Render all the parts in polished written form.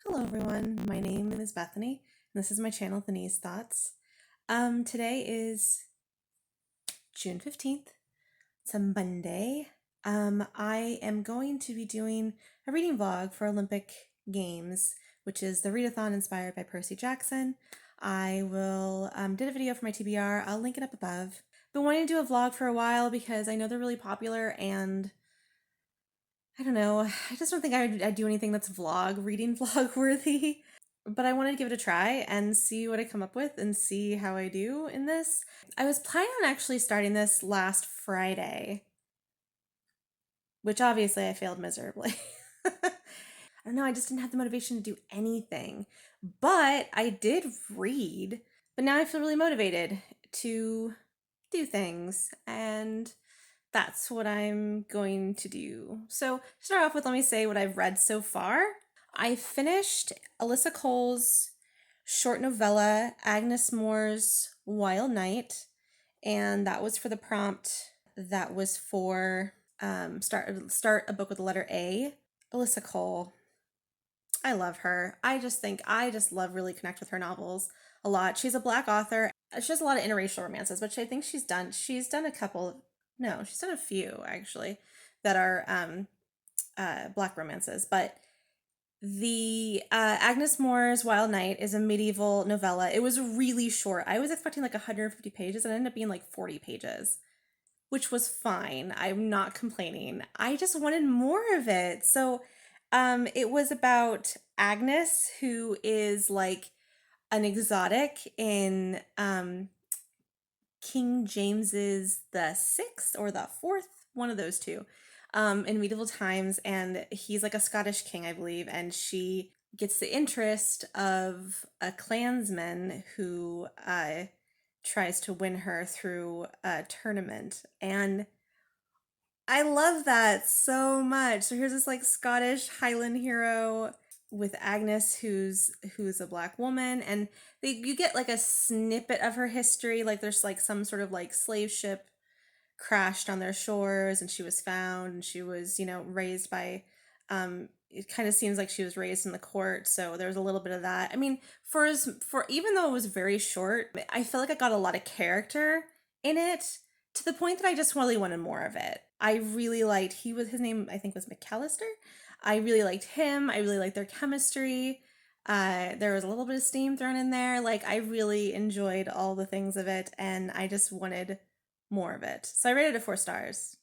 Hello everyone, my name is Bethany, and this is my channel, Thenese Thoughts. Today is June 15th. It's a Monday. I am going to be doing a reading vlog for Olympic Games, which is the Readathon inspired by Percy Jackson. I will did a video for my TBR. I'll link it up above. Been wanting to do a vlog for a while because I know they're really popular, and I don't know, I just don't think I'd do anything that's reading vlog worthy. But I wanted to give it a try and see what I come up with and see how I do in this. I was planning on actually starting this last Friday, which obviously I failed miserably. I don't know, I just didn't have the motivation to do anything. But I did read, but now I feel really motivated to do things, and that's what I'm going to do. So to start off with, let me say what I've read so far. I finished Alyssa Cole's short novella, Agnes Moore's Wild Night, and that was for the prompt. That was for start a book with the letter A. Alyssa Cole, I love her. I just love really connect with her novels a lot. She's a Black author. She has a lot of interracial romances, which I think she's done. She's done a couple. No, she's done a few actually that are Black romances. But the Agnes Moore's Wild Night is a medieval novella. It was really short. I was expecting like 150 pages, and it ended up being like 40 pages, which was fine. I'm not complaining. I just wanted more of it. So it was about Agnes, who is like an exotic in King James's the Sixth or the Fourth, one of those two, in medieval times, and he's like a Scottish king, I believe, and she gets the interest of a clansman who tries to win her through a tournament, and I love that so much. So here's this like Scottish Highland hero with Agnes, who's a Black woman, and you get like a snippet of her history. Like there's like some sort of like slave ship crashed on their shores, and she was found, and she was raised by. It kind of seems like she was raised in the court, so there's a little bit of that. I mean, for even though it was very short, I feel like I got a lot of character in it, to the point that I just really wanted more of it. I really liked, his name I think was McAllister. I really liked him. I really liked their chemistry. There was a little bit of steam thrown in there. Like, I really enjoyed all the things of it, and I just wanted more of it. So I rated it 4 stars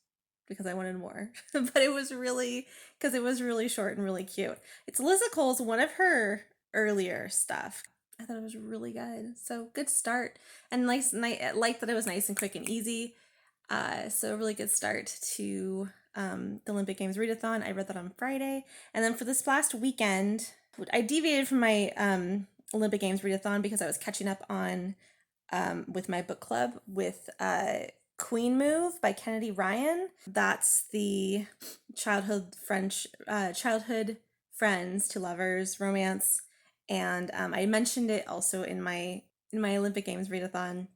because I wanted more. But it was really, because it was really short and really cute. It's Alyssa Cole's one of her earlier stuff. I thought it was really good. So good start, and nice. I like that it was nice and quick and easy. So a really good start to the Olympic Games Readathon. I read that on Friday, and then for this last weekend, I deviated from my Olympic Games Readathon because I was catching up on with my book club with Queen Move by Kennedy Ryan. That's the childhood friends to lovers romance, and I mentioned it also in my Olympic Games Readathon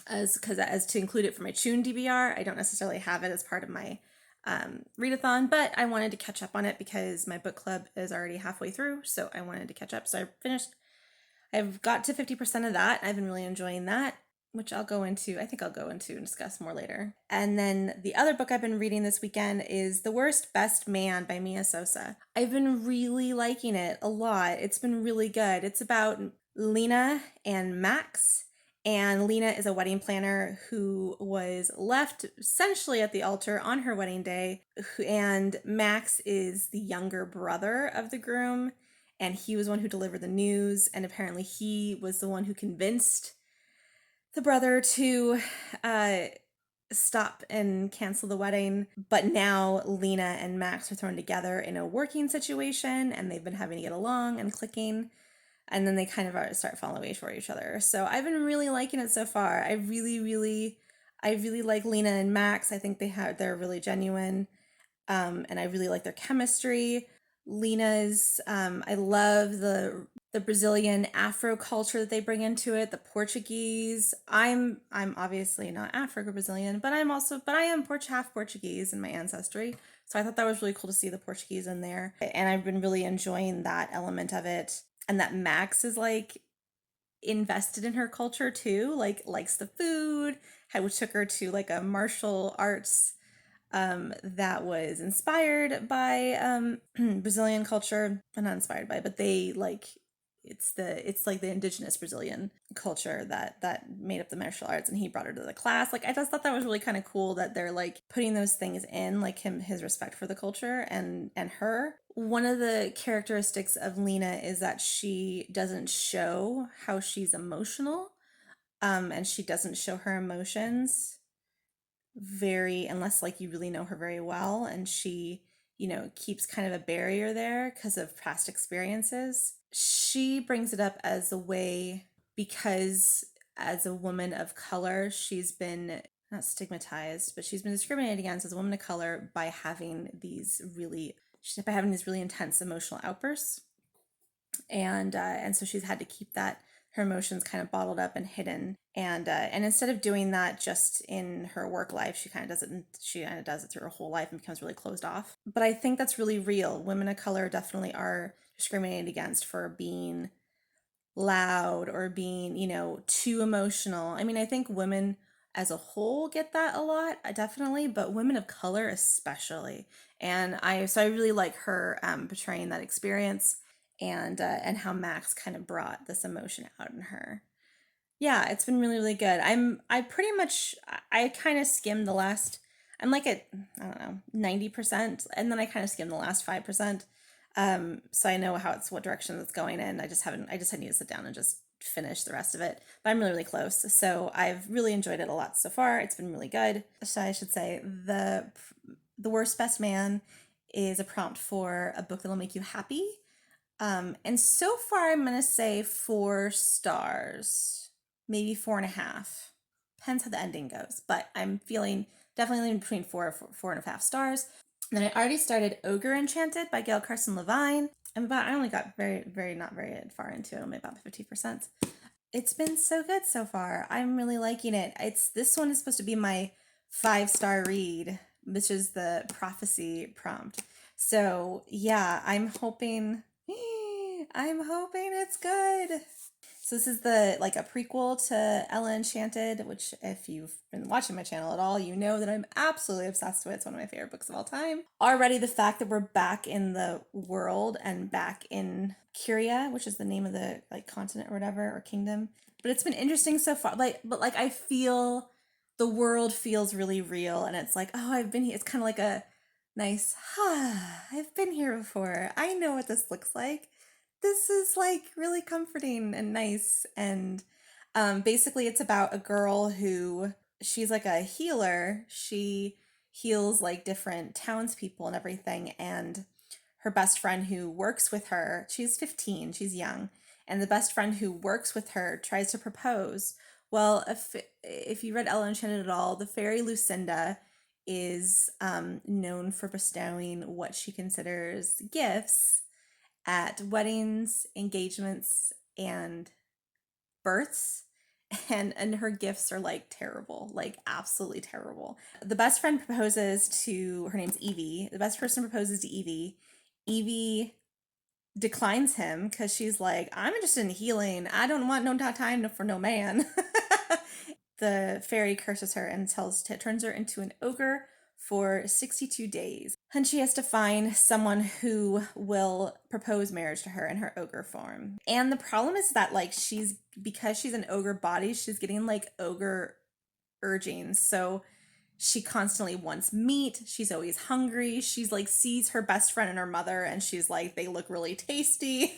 as to include it for my June DBR. I don't necessarily have it as part of my readathon, but I wanted to catch up on it because my book club is already halfway through, so I wanted to catch up. So I've got to 50% of that. I've been really enjoying that, which I think I'll go into and discuss more later. And then the other book I've been reading this weekend is The Worst Best Man by Mia Sosa. I've been really liking it a lot. It's been really good. It's about Lena and Max. And Lena is a wedding planner who was left essentially at the altar on her wedding day. And Max is the younger brother of the groom, and he was one who delivered the news. And apparently he was the one who convinced the brother to stop and cancel the wedding. But now Lena and Max are thrown together in a working situation, and they've been having to get along and clicking. And then they kind of start falling away for each other. So I've been really liking it so far. I really like Lena and Max. I think they're really genuine, and I really like their chemistry. Lena's, I love the Brazilian Afro culture that they bring into it. The Portuguese. I'm obviously not Afro Brazilian, but I am half Portuguese in my ancestry. So I thought that was really cool to see the Portuguese in there. And I've been really enjoying that element of it. And that Max is like invested in her culture too, like likes the food, which took her to like a martial arts that was inspired by Brazilian culture, well, not inspired by, but they like it's like the indigenous Brazilian culture that made up the martial arts, and he brought her to the class. Like I just thought that was really kind of cool that they're like putting those things in, like his respect for the culture and her. One of the characteristics of Lena is that she doesn't show how she's emotional, and she doesn't show her emotions very, unless like you really know her very well, and she, you know, keeps kind of a barrier there because of past experiences. She brings it up as a way because as a woman of color, she's been not stigmatized, but she's been discriminated against as a woman of color by having these really intense emotional outbursts, and so she's had to keep that her emotions kind of bottled up and hidden, and instead of doing that just in her work life, she kind of does it through her whole life and becomes really closed off. But I think that's really real. Women of color definitely are discriminated against for being loud or being, you know, too emotional. I mean, I think women as a whole get that a lot, definitely, but women of color especially. And I really like her portraying that experience, and how Max kind of brought this emotion out in her. Yeah, it's been really, really good. I pretty much, I kind of skimmed the last, I'm like at, I don't know, 90%, and then I kind of skimmed the last 5%. So I know what direction it's going in. I just need to sit down and just finish the rest of it, but I'm really, really close. So I've really enjoyed it a lot so far. It's been really good. So I should say the worst best man is a prompt for a book that'll make you happy. And so far I'm going to say 4 stars, maybe 4.5. Depends how the ending goes, but I'm feeling definitely between 4.5 stars. And then I already started Ogre Enchanted by Gail, Carson, Levine. I only got not very far into it, only about 50%. It's been so good so far. I'm really liking it. This one is supposed to be my 5-star read, which is the prophecy prompt. So yeah, I'm hoping it's good. So this is like a prequel to Ella Enchanted, which if you've been watching my channel at all, you know that I'm absolutely obsessed with. It's one of my favorite books of all time. Already the fact that we're back in the world and back in Curia, which is the name of the like continent or whatever, or kingdom. But it's been interesting so far. But I feel the world feels really real, and it's like, oh, I've been here. It's kind of like a nice, I've been here before. I know what this looks like. This is like really comforting and nice. And basically it's about a girl who, she's like a healer. She heals like different townspeople and everything. And her best friend who works with her, she's 15, she's young. And the best friend who works with her tries to propose. Well, if you read Ella Enchanted at all, the fairy Lucinda is known for bestowing what she considers gifts at weddings, engagements, and births. And her gifts are like terrible, like absolutely terrible. The best friend proposes to, her name's Evie. The best person proposes to Evie. Evie declines him because she's like, I'm interested in healing. I don't want no time for no man. The fairy curses her and turns her into an ogre for 62 days. And she has to find someone who will propose marriage to her in her ogre form. And the problem is that like because she's an ogre body, she's getting like ogre urgings. So she constantly wants meat. She's always hungry. She's like sees her best friend and her mother, and she's like, they look really tasty.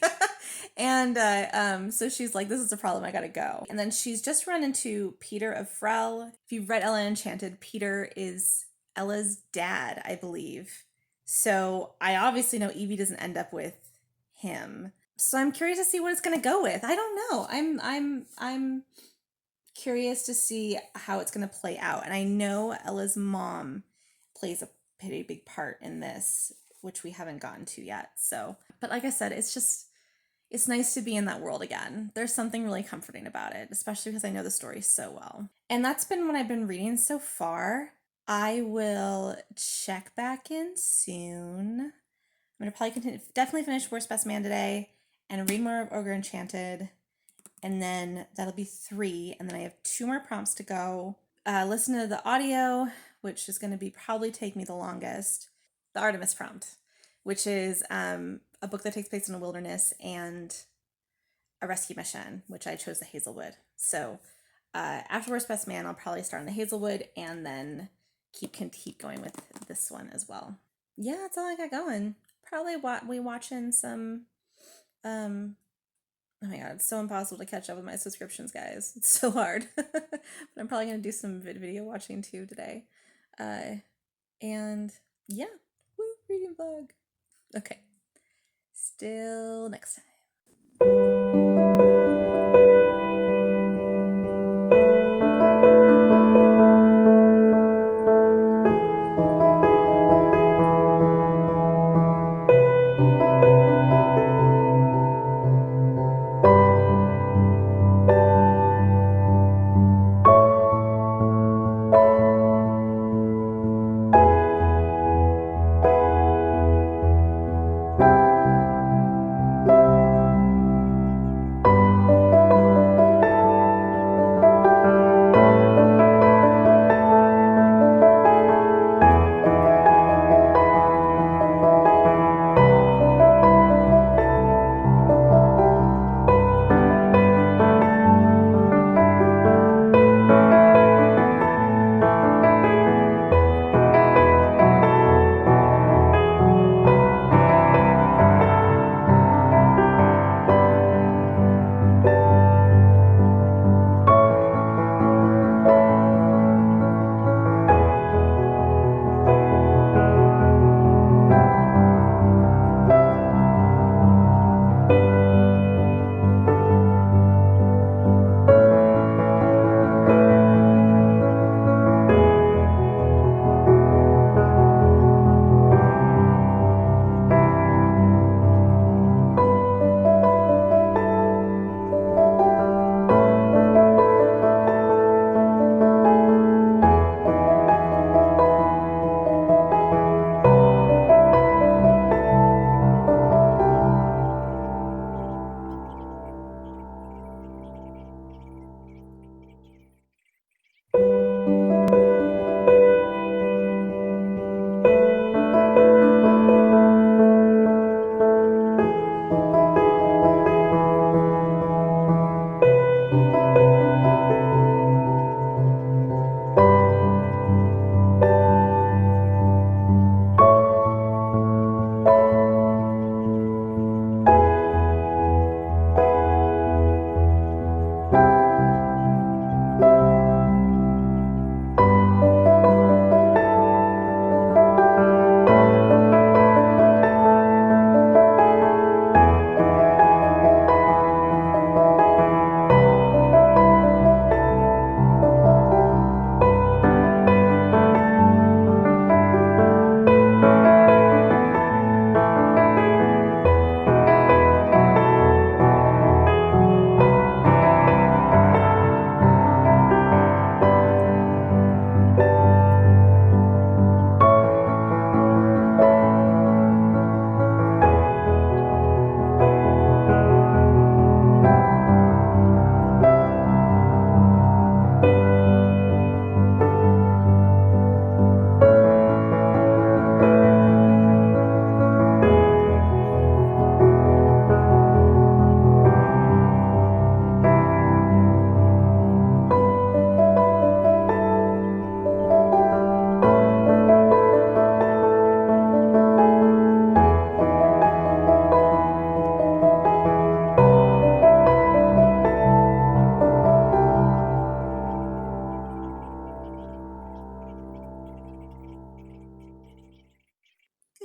And so she's like, this is a problem. I gotta go. And then she's just run into Peter of Frel. If you've read Ella Enchanted, Peter is Ella's dad, I believe. So I obviously know Evie doesn't end up with him. So I'm curious to see what it's gonna go with. I don't know. I'm curious to see how it's going to play out. And I know Ella's mom plays a pretty big part in this, which we haven't gotten to yet. So, but like I said, it's nice to be in that world again. There's something really comforting about it, especially because I know the story so well. And that's been what I've been reading so far. I will check back in soon. I'm gonna probably definitely finish Worst Best Man today and read more of Ogre Enchanted, and then that'll be 3, and then I have 2 more prompts to go. Listen to the audio, which is going to be probably take me the longest. The Artemis prompt, which is a book that takes place in a wilderness and a rescue mission, which I chose the Hazelwood. So after Worst Best Man, I'll probably start on the Hazelwood and then keep going with this one as well. Yeah, that's all I got going. Probably we watching some. Oh my god, it's so impossible to catch up with my subscriptions, guys. It's so hard. But I'm probably gonna do some video watching too today. And yeah, woo, reading vlog. Okay, still next time.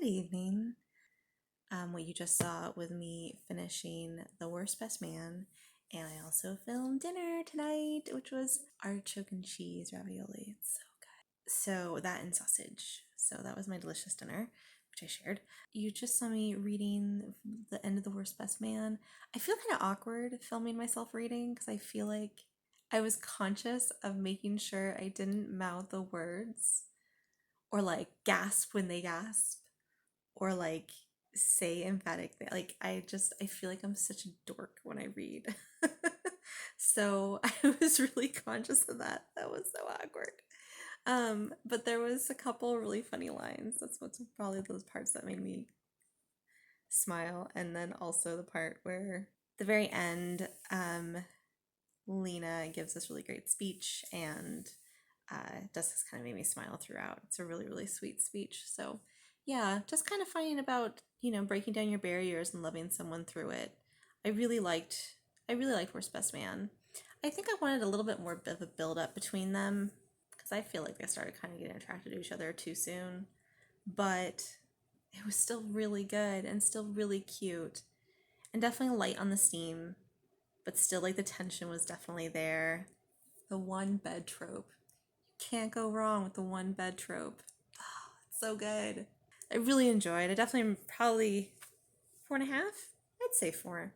Evening. What you just saw with me finishing The Worst Best Man, and I also filmed dinner tonight, which was artichoke and cheese ravioli. It's so good. So that and sausage. So that was my delicious dinner, which I shared. You just saw me reading the end of The Worst Best Man. I feel kind of awkward filming myself reading because I feel like I was conscious of making sure I didn't mouth the words or like gasp when they gasp, or like say emphatic things. Like I feel like I'm such a dork when I read. So I was really conscious of that. That was so awkward. But there was a couple really funny lines. That's what's probably those parts that made me smile. And then also the part where the very end, Lena gives this really great speech, and does this kind of made me smile throughout. It's a really, really sweet speech. So yeah, just kind of finding about, breaking down your barriers and loving someone through it. I really liked Worst Best Man. I think I wanted a little bit more of a build up between them, because I feel like they started kind of getting attracted to each other too soon. But it was still really good and still really cute, and definitely light on the steam, but still like the tension was definitely there. The one bed trope. Can't go wrong with the one bed trope. Oh, it's so good. I really enjoyed. I definitely probably 4.5. I'd say four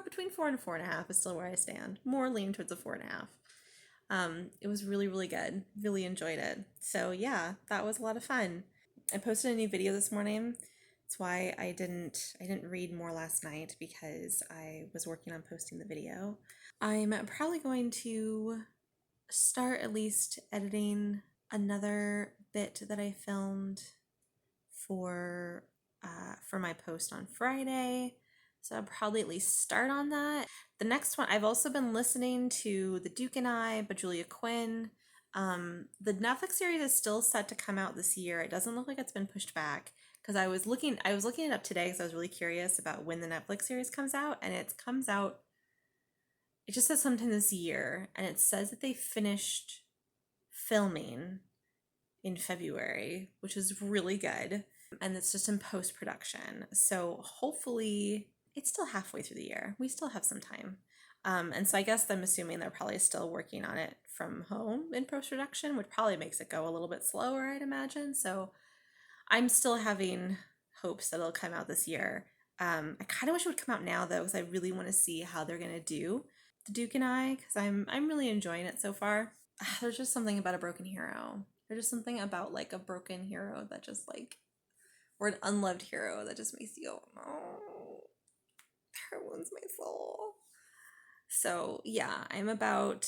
between 4.5 is still where I stand. More leaning towards a 4.5. It was really, really good. Really enjoyed it. So yeah, that was a lot of fun. I posted a new video this morning. That's why I didn't read more last night, because I was working on posting the video. I'm probably going to start at least editing another bit that I filmed for my post on Friday. So I'll probably at least start on that. The next one, I've also been listening to The Duke and I by Julia Quinn. The Netflix series is still set to come out this year. It doesn't look like it's been pushed back, because I was looking it up today because I was really curious about when the Netflix series comes out, and it comes out, it just says sometime this year, and it says that they finished filming in February, which is really good. And it's just in post-production. So hopefully it's still halfway through the year. We still have some time. And so I guess I'm assuming they're probably still working on it from home in post-production, which probably makes it go a little bit slower, I'd imagine. So I'm still having hopes that it'll come out this year. I kind of wish it would come out now, though, because I really want to see how they're going to do The Duke and I, because I'm really enjoying it so far. There's just something about a broken hero. There's just something about like a broken hero that just like, or an unloved hero that just makes you go, oh, that wounds my soul. So yeah, I'm about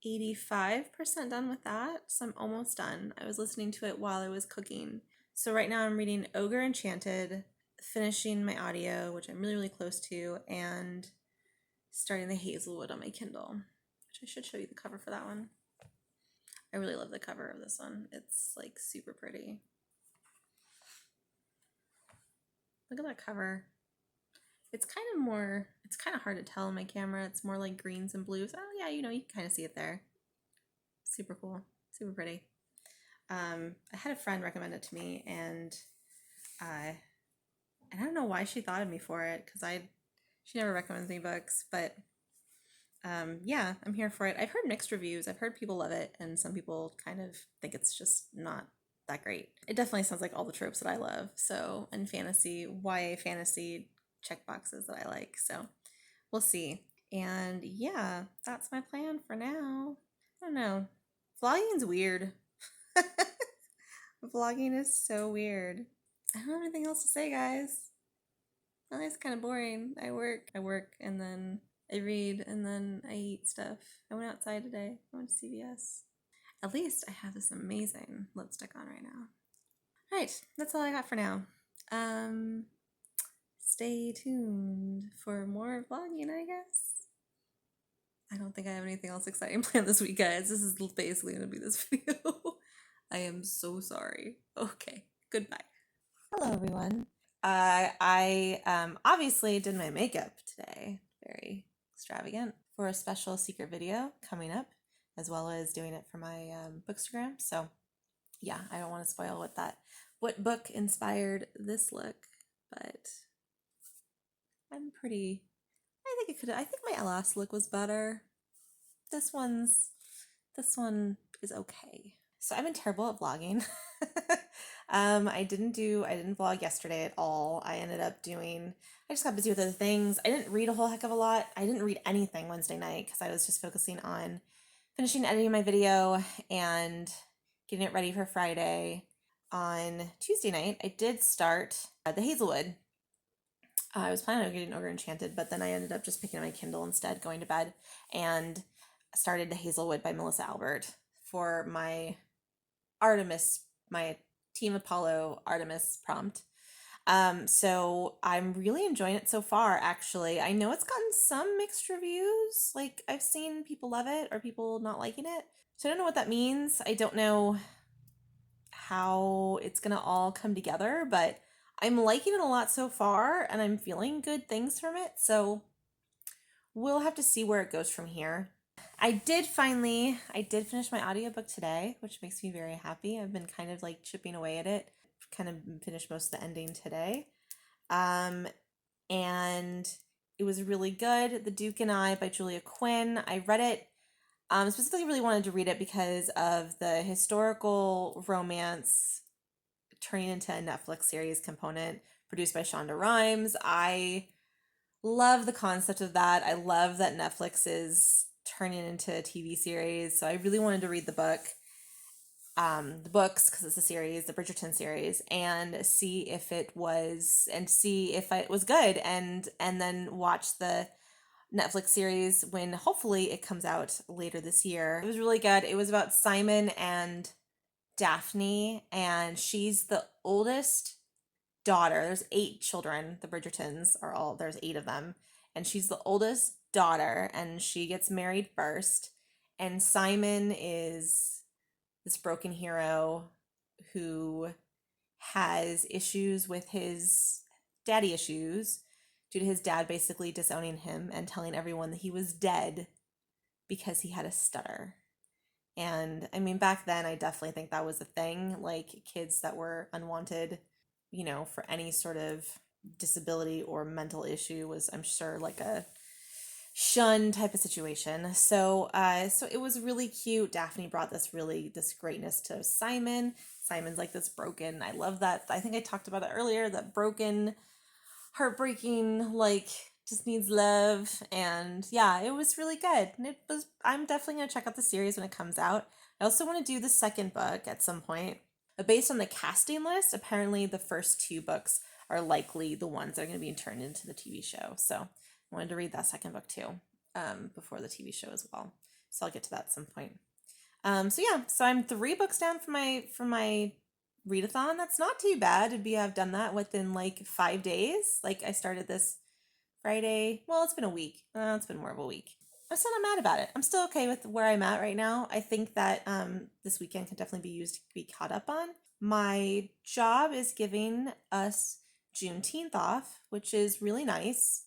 85% done with that. So I'm almost done. I was listening to it while I was cooking. So right now I'm reading Ogre Enchanted, finishing my audio, which I'm really, really close to, and starting the Hazelwood on my Kindle, which I should show you the cover for that one. I really love the cover of this one. It's like super pretty. Look at that cover. It's kind of hard to tell on my camera. It's more like greens and blues. Oh yeah, you can kind of see it there. Super cool, super pretty. I had a friend recommend it to me, and I don't know why she thought of me for it, because she never recommends me books, but yeah, I'm here for it. I've heard mixed reviews. I've heard people love it, and some people kind of think it's just not that great. It definitely sounds like all the tropes that I love. So, and fantasy, YA fantasy check boxes that I like. So, we'll see. And yeah, that's my plan for now. I don't know. Vlogging's weird. Vlogging is so weird. I don't have anything else to say, guys. Well, it's kind of boring. I work, and then I read, and then I eat stuff. I went outside today. I went to CVS. At least I have this amazing lipstick on right now. All right, that's all I got for now. Stay tuned for more vlogging, I guess. I don't think I have anything else exciting planned this week, guys. This is basically going to be this video. I am so sorry. Okay, goodbye. Hello, everyone. I obviously did my makeup today. Very extravagant for a special secret video coming up, as well as doing it for my bookstagram. So yeah, I don't want to spoil what book inspired this look, but I'm pretty, I think my last look was better. This one is okay. So I've been terrible at vlogging. I didn't vlog yesterday at all. I just got busy with other things. I didn't read a whole heck of a lot. I didn't read anything Wednesday night because I was just focusing on finishing editing my video and getting it ready for Friday. on Tuesday night, I did start the Hazelwood. I was planning on getting Ogre Enchanted, but then I ended up just picking up my Kindle instead, going to bed, and started the Hazelwood by Melissa Albert for my Artemis, my Team Apollo Artemis prompt. So I'm really enjoying it so far, actually. I know it's gotten some mixed reviews. Like, I've seen people love it or people not liking it. So I don't know what that means. I don't know how it's gonna all come together, but I'm liking it a lot so far and I'm feeling good things from it. So we'll have to see where it goes from here. I did finish my audiobook today, which makes me very happy. I've been kind of like chipping away at it, kind of finished most of the ending today. And it was really good. The Duke and I by Julia Quinn. I read it. Specifically really wanted to read it because of the historical romance turning into a Netflix series component produced by Shonda Rhimes. I love the concept of that. I love that Netflix is turning into a TV series. So I really wanted to read the books because it's a series, the Bridgerton series, and see if it was good, and then watch the Netflix series when hopefully it comes out later this year. It was really good. It was about Simon and Daphne, and she's the oldest daughter. There's 8 children. The Bridgertons there's 8 of them, and she's the oldest daughter, and she gets married first. And Simon is this broken hero who has issues with his daddy issues due to his dad basically disowning him and telling everyone that he was dead because he had a stutter. And I mean, back then, I definitely think that was a thing. Like, kids that were unwanted, for any sort of disability or mental issue was, I'm sure, like a shun type of situation. So it was really cute. Daphne brought this greatness to Simon. Simon's like this broken. I love that. I think I talked about it earlier. That broken, heartbreaking, like, just needs love. And yeah, it was really good. And I'm definitely gonna check out the series when it comes out. I also want to do the second book at some point. But based on the casting list, apparently the first 2 books are likely the ones that are going to be turned into the TV show. So I wanted to read that second book too, before the TV show as well. So I'll get to that at some point. So I'm 3 books down for my readathon. That's not too bad I've done that within like 5 days. Like, I started this Friday. Well, it's been a week. It's been more of a week. I'm still not mad about it. I'm still okay with where I'm at right now. I think that this weekend can definitely be used to be caught up on. My job is giving us Juneteenth off, which is really nice.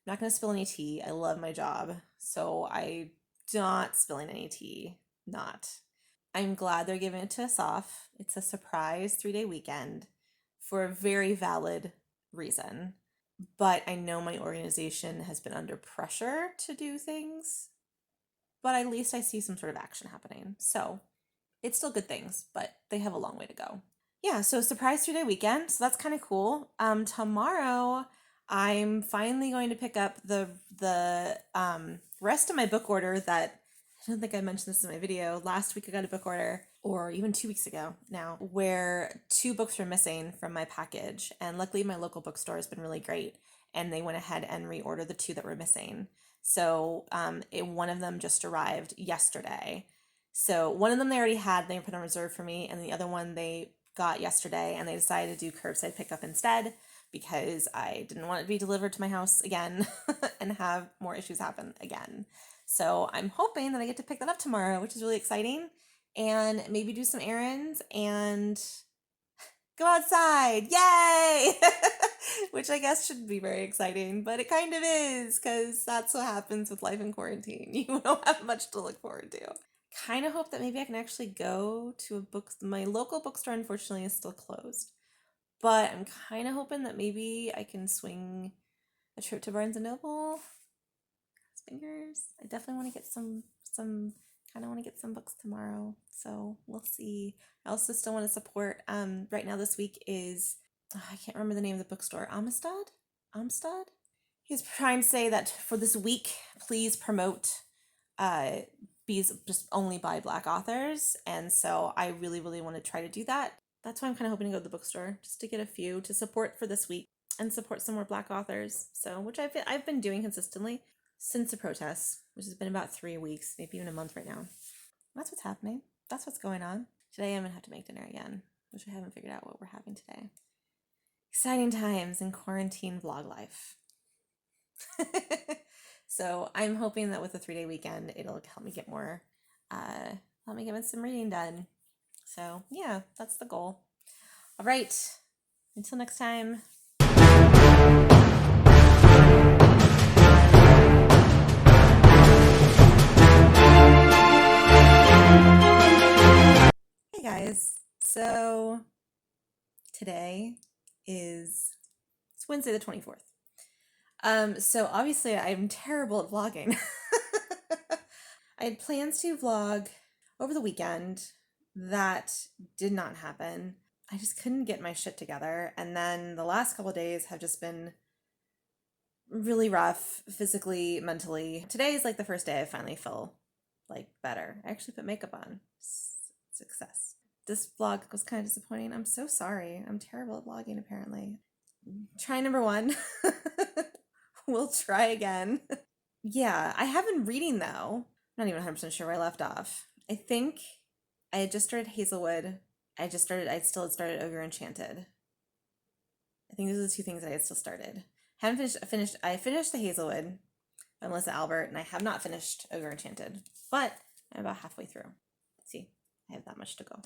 I'm not going to spill any tea. I love my job, so I not spilling any tea. Not. I'm glad they're giving it to us off. It's a surprise 3-day weekend for a very valid reason. But I know my organization has been under pressure to do things, but at least I see some sort of action happening. So it's still good things, but they have a long way to go. Yeah, so surprise 3-day weekend. So that's kind of cool. Tomorrow I'm finally going to pick up the rest of my book order that I don't think I mentioned this in my video. Last week I got a book order, or even 2 weeks ago now, where 2 books were missing from my package. And luckily my local bookstore has been really great, and they went ahead and reordered the 2 that were missing. So one of them just arrived yesterday. So one of them they already had, they put on reserve for me, and the other one they got yesterday, and they decided to do curbside pickup instead because I didn't want it to be delivered to my house again and have more issues happen again. So I'm hoping that I get to pick that up tomorrow, which is really exciting, and maybe do some errands and go outside. Yay! Which I guess should be very exciting, but it kind of is, because that's what happens with life in quarantine. You don't have much to look forward to. Kind of hope that maybe I can actually go to my local bookstore unfortunately is still closed. But I'm kind of hoping that maybe I can swing a trip to Barnes & Noble. Fingers. I definitely want to get some kind of want to get some books tomorrow. So we'll see. I also still want to support, right now this week is, I can't remember the name of the bookstore. Amistad? He's trying to say that for this week, please promote, just only by Black authors. And so I really, really want to try to do that. that's why I'm kind of hoping to go to the bookstore, just to get a few to support for this week and support some more Black authors. So, which I've been doing consistently since the protests, which has been about 3 weeks, maybe even a month right now. That's what's happening. That's what's going on. Today I'm gonna have to make dinner again, which I haven't figured out what we're having today. Exciting times in quarantine vlog life. So I'm hoping that with the 3-day weekend, it'll help me get more, help me get some reading done. So yeah, that's the goal. All right, until next time. Hey guys, so today it's Wednesday the 24th. So obviously I'm terrible at vlogging. I had plans to vlog over the weekend. That did not happen. I just couldn't get my shit together. And then the last couple of days have just been really rough, physically, mentally. Today is like the first day I finally feel like better. I actually put makeup on. Success. This vlog was kind of disappointing. I'm so sorry. I'm terrible at vlogging apparently. Try number 1. We'll try again. Yeah, I have been reading though. I'm not even 100% sure where I left off. I think I had just started Hazelwood. I still had started Ogre Enchanted. I think those are the 2 things that I had still started. I finished the Hazelwood by Melissa Albert, and I have not finished Ogre Enchanted, but I'm about halfway through. Let's see, I have that much to go.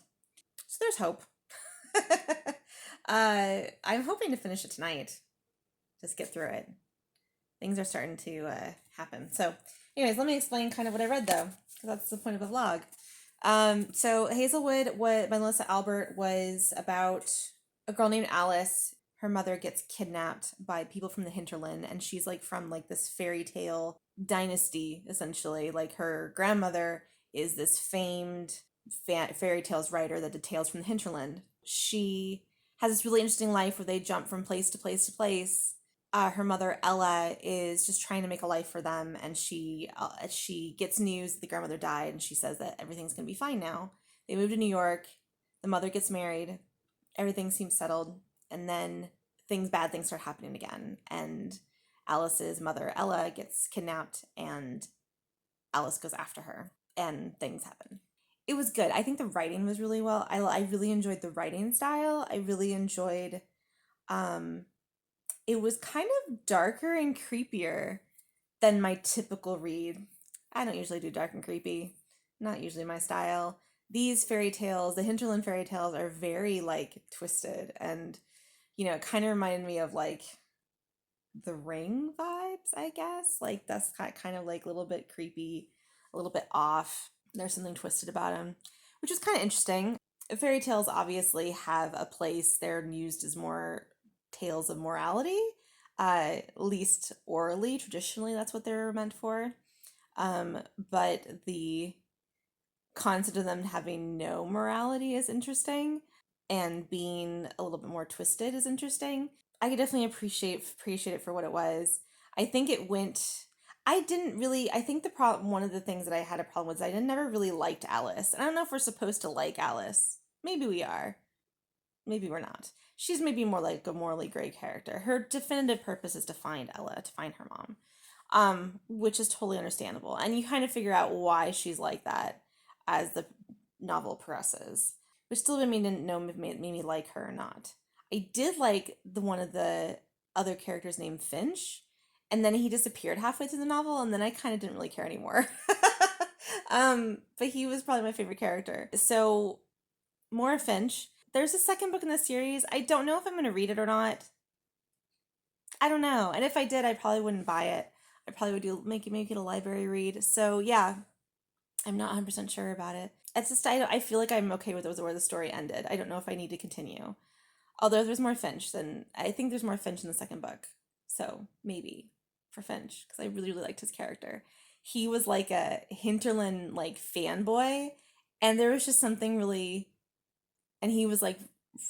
So there's hope. I'm hoping to finish it tonight. Just get through it. Things are starting to happen. So anyways, let me explain kind of what I read though, because that's the point of a vlog. So Hazelwood, by Melissa Albert, was about a girl named Alice. Her mother gets kidnapped by people from the hinterland, and she's like from like this fairy tale dynasty, essentially. Like her grandmother is this famed fairy tales writer that did tales from the hinterland. She has this really interesting life where they jump from place to place to place. Her mother Ella is just trying to make a life for them, and she gets news that the grandmother died, and she says that everything's gonna be fine now. They move to New York. The mother gets married. Everything seems settled, and then bad things start happening again. And Alice's mother Ella gets kidnapped, and Alice goes after her, and things happen. It was good. I think the writing was really well. I really enjoyed the writing style. I really enjoyed. It was kind of darker and creepier than my typical read. I don't usually do dark and creepy. Not usually my style. These fairy tales, the hinterland fairy tales, are very like twisted, and it kind of reminded me of like the Ring vibes, I guess. Like that's kind of like a little bit creepy, a little bit off. There's something twisted about them, which is kind of interesting. Fairy tales obviously have a place. They're used as more tales of morality, at least orally. Traditionally, that's what they're meant for. But the concept of them having no morality is interesting, and being a little bit more twisted is interesting. I could definitely appreciate it for what it was. I think it went. I didn't really. I think the problem. One of the things that I had a problem with is I never really liked Alice, and I don't know if we're supposed to like Alice. Maybe we are. Maybe we're not. She's maybe more like a morally gray character. Her definitive purpose is to find Ella, to find her mom, which is totally understandable. And you kind of figure out why she's like that as the novel progresses, which still didn't know made me like her or not. I did like one of the other characters named Finch, and then he disappeared halfway through the novel, and then I kind of didn't really care anymore. But he was probably my favorite character. So more Finch. There's a second book in the series. I don't know if I'm going to read it or not. I don't know. And if I did, I probably wouldn't buy it. I probably would make it a library read. So yeah, I'm not 100% sure about it. It's just, I feel like I'm okay with where the story ended. I don't know if I need to continue. Although there's more Finch I think there's more Finch in the second book. So maybe for Finch, because I really, really liked his character. He was like a hinterland like fanboy, and there was just something really, and he was like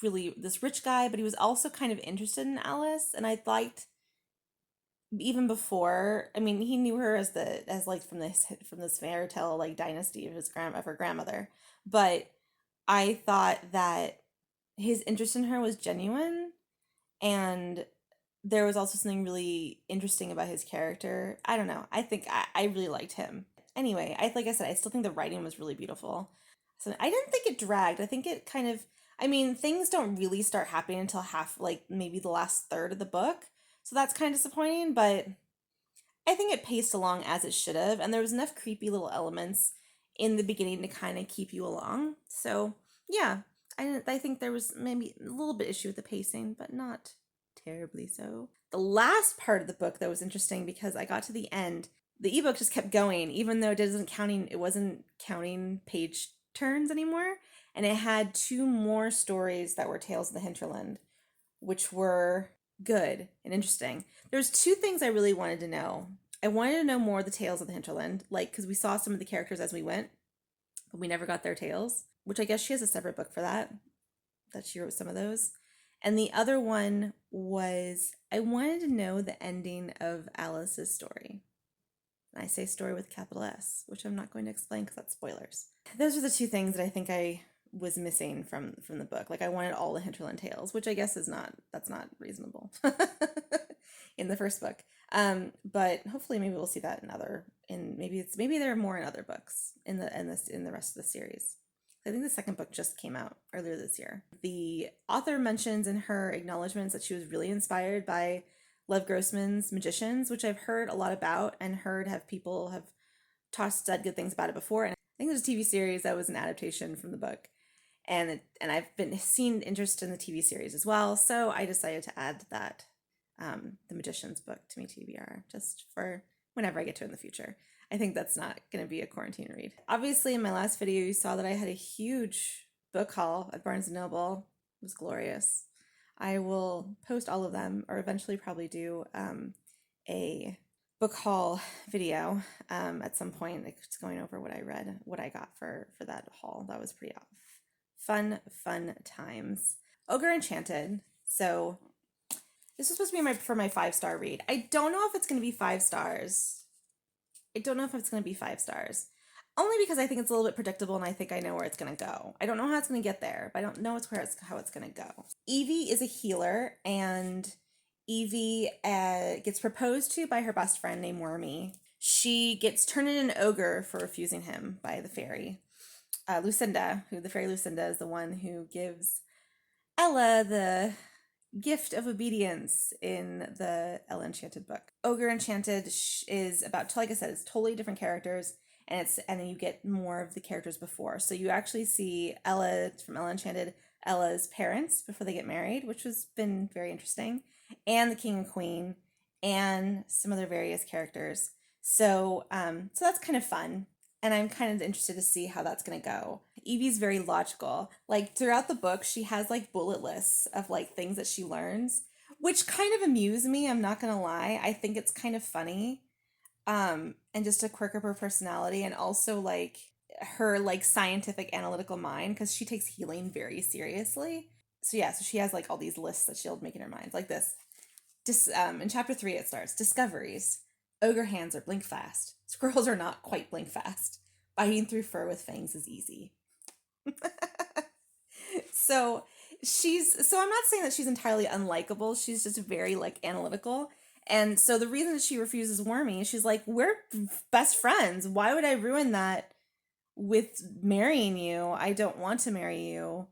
really this rich guy, but he was also kind of interested in Alice, and I liked even before. I mean, he knew her as like from this fairy tale like dynasty of her grandmother, but I thought that his interest in her was genuine, and there was also something really interesting about his character. I don't know. I think I really liked him. Anyway, like I said, I still think the writing was really beautiful. So I didn't think it dragged. I think it kind of, I mean, things don't really start happening until like maybe the last third of the book. So that's kind of disappointing, but I think it paced along as it should have, and there was enough creepy little elements in the beginning to kind of keep you along. So yeah, I think there was maybe a little bit issue with the pacing, but not terribly so. The last part of the book that was interesting because I got to the end, the ebook just kept going, even though it wasn't counting page turns anymore, and it had two more stories that were Tales of the Hinterland, which were good and interesting. There's two things I really wanted to know. I wanted to know more of the Tales of the Hinterland, like because we saw some of the characters as we went, but we never got their tales, which I guess she has a separate book for that she wrote some of those. And the other one was I wanted to know the ending of Alice's story. And I say story with capital S, which I'm not going to explain because that's spoilers. Those are the two things that I think I was missing from the book. Like I wanted all the Hinterland tales, which I guess that's not reasonable in the first book. But hopefully maybe we'll see that maybe there are more in other books in the rest of the series. I think the second book just came out earlier this year. The author mentions in her acknowledgments that she was really inspired by Lev Grossman's Magicians, which I've heard a lot about and people have said good things about it before. And I think there's a TV series that was an adaptation from the book. And I've been seen interest in the TV series as well. So I decided to add that the Magician's book to my TBR just for whenever I get to it in the future. I think that's not going to be a quarantine read. Obviously, in my last video, you saw that I had a huge book haul at Barnes & Noble. It was glorious. I will post all of them, or eventually probably do a book haul video at some point, like just going over what I read, what I got for that haul. That was pretty fun times. Ogre Enchanted. So this was supposed to be for my 5-star read. I don't know if it's going to be 5 stars. Only because I think it's a little bit predictable and I think I know where it's going to go. I don't know how it's going to get there, but I don't know how it's going to go. Evie is a healer, and Evie gets proposed to by her best friend named Wormy. She gets turned into an ogre for refusing him by the fairy. Lucinda, the fairy Lucinda is the one who gives Ella the gift of obedience in the Ella Enchanted book. Ogre Enchanted is about, like I said, it's totally different characters, and then you get more of the characters before. So you actually see Ella from Ella Enchanted, Ella's parents before they get married, which has been very interesting, and the king and queen, and some other various characters. So that's kind of fun. And I'm kind of interested to see how that's going to go. Evie's very logical. Like throughout the book, she has like bullet lists of like things that she learns, which kind of amuse me. I'm not going to lie. I think it's kind of funny. And just a quirk of her personality, and also like her like scientific analytical mind, because she takes healing very seriously. So yeah, so she has like all these lists that she'll make in her mind, like this. In chapter 3 it starts, discoveries. Ogre hands are blink fast. Squirrels are not quite blink fast. Biting through fur with fangs is easy. So I'm not saying that she's entirely unlikable. She's just very like analytical. And so the reason that she refuses Wormy, she's like, we're best friends. Why would I ruin that with marrying you? I don't want to marry you.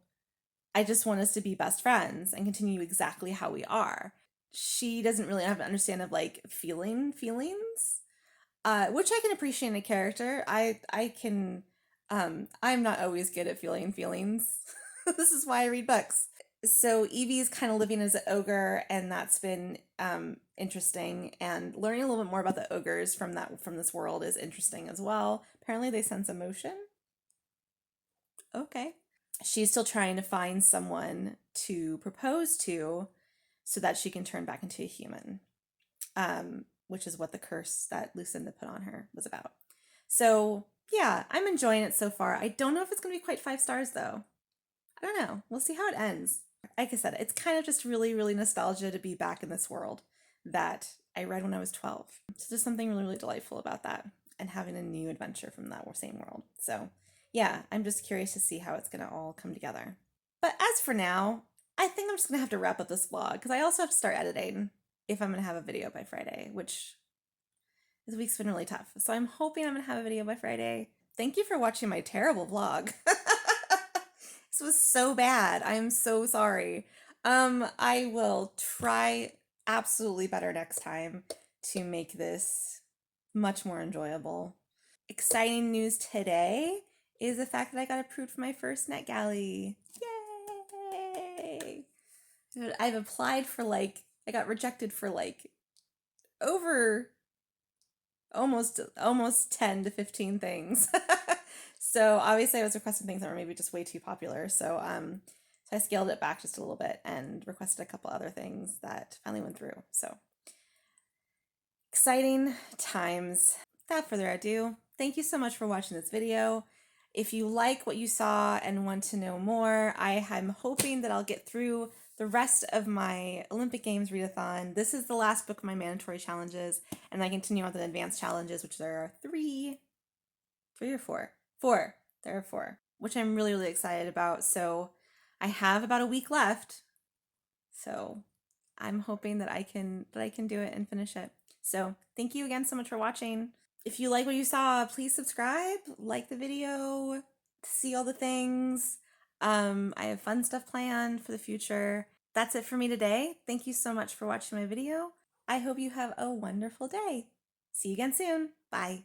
I just want us to be best friends and continue exactly how we are. She doesn't really have an understanding of like feelings, which I can appreciate in a character. I'm not always good at feeling feelings. This is why I read books. So Evie's kind of living as an ogre, and that's been interesting. And learning a little bit more about the ogres from this world is interesting as well. Apparently they sense emotion. Okay. She's still trying to find someone to propose to so that she can turn back into a human, which is what the curse that Lucinda put on her was about. So yeah, I'm enjoying it so far. I don't know if it's going to be quite 5 stars though. I don't know. We'll see how it ends. Like I said, it's kind of just really, really nostalgia to be back in this world that I read when I was 12. So there's something really, really delightful about that, and having a new adventure from that same world. So yeah, I'm just curious to see how it's going to all come together. But as for now, I think I'm just gonna have to wrap up this vlog because I also have to start editing if I'm gonna have a video by Friday, which this week's been really tough. So I'm hoping I'm gonna have a video by Friday. Thank you for watching my terrible vlog. This was so bad. I'm so sorry. I will try absolutely better next time to make this much more enjoyable. Exciting news today is the fact that I got approved for my first NetGalley. Yay! I've applied for I got rejected for over almost 10 to 15 things. So obviously I was requesting things that were maybe just way too popular. So I scaled it back just a little bit and requested a couple other things that finally went through. So exciting times. Without further ado, thank you so much for watching this video. If you like what you saw and want to know more, I am hoping that I'll get through the rest of my Olympic Games readathon. This is the last book of my mandatory challenges, and I continue on with the advanced challenges, which there are three or four. Four. There are four, which I'm really, really excited about. So I have about a week left. So I'm hoping that I can do it and finish it. So thank you again so much for watching. If you like what you saw, please subscribe, like the video, see all the things. I have fun stuff planned for the future. That's it for me today. Thank you so much for watching my video. I hope you have a wonderful day. See you again soon. Bye.